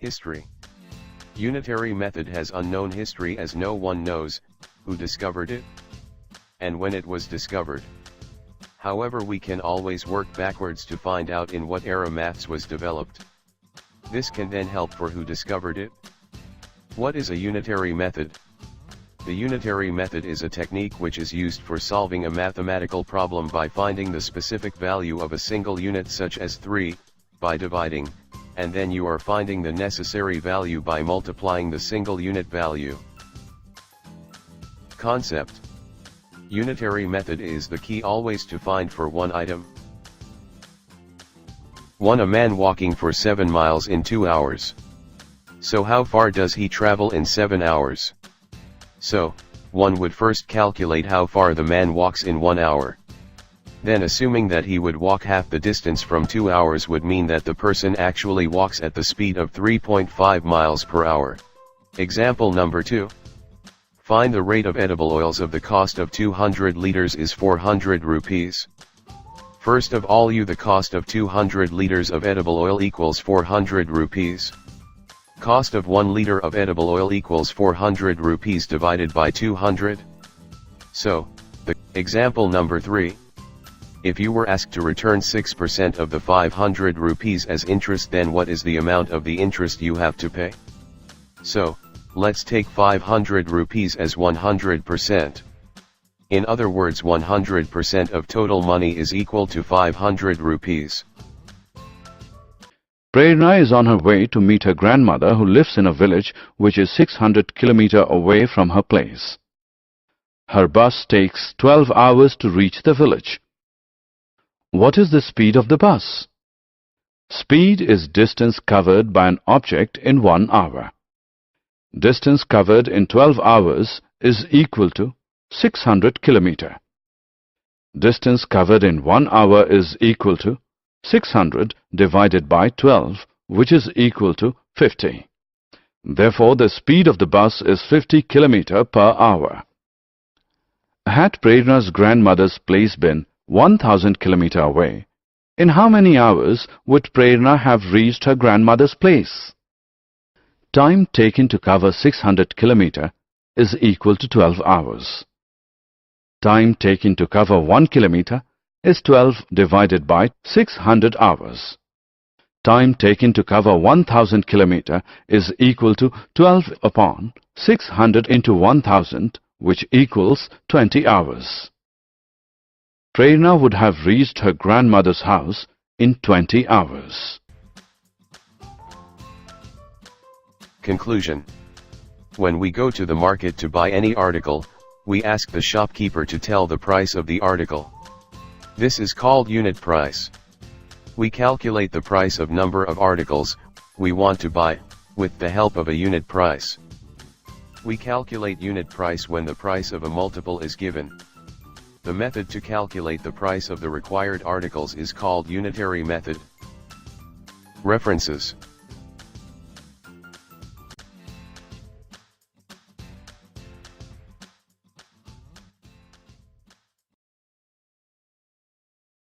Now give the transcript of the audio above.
History. Unitary method has unknown history as no one knows who discovered it and when it was discovered. However, we can always work backwards to find out in what era maths was developed. This can then help for who discovered it. What is a unitary method? The unitary method is a technique which is used for solving a mathematical problem by finding the specific value of a single unit such as 3, by dividing, and then you are finding the necessary value by multiplying the single unit value. Concept. Unitary method is the key always to find for one item. 1. A man walking for 7 miles in 2 hours. So how far does he travel in 7 hours? So, one would first calculate how far the man walks in 1 hour. Then assuming that he would walk half the distance from 2 hours would mean that the person actually walks at the speed of 3.5 miles per hour. Example number 2. Find the rate of edible oils of the cost of 200 liters is 400 rupees. First of all, the cost of 200 liters of edible oil equals 400 rupees. Cost of 1 liter of edible oil equals 400 rupees divided by 200. So, the example number 3. If you were asked to return 6% of the 500 rupees as interest, then what is the amount of the interest you have to pay? So, let's take 500 rupees as 100%. In other words, 100% of total money is equal to 500 rupees. Prerna is on her way to meet her grandmother who lives in a village which is 600 km away from her place. Her bus takes 12 hours to reach the village. What is the speed of the bus? Speed is distance covered by an object in 1 hour. Distance covered in 12 hours is equal to 600 km. Distance covered in 1 hour is equal to 600 divided by 12, which is equal to 50. Therefore, the speed of the bus is 50 km per hour. Had Prerna's grandmother's place been 1000 km away, in how many hours would Prerna have reached her grandmother's place? Time taken to cover 600 km is equal to 12 hours. Time taken to cover 1 kilometer is 12 divided by 600 hours. Time taken to cover 1000 km is equal to 12 upon 600 into 1000, which equals 20 hours. Prerna would have reached her grandmother's house in 20 hours. Conclusion. When we go to the market to buy any article, we ask the shopkeeper to tell the price of the article. This is called unit price. We calculate the price of number of articles we want to buy, with the help of a unit price. We calculate unit price when the price of a multiple is given. The method to calculate the price of the required articles is called unitary method. References.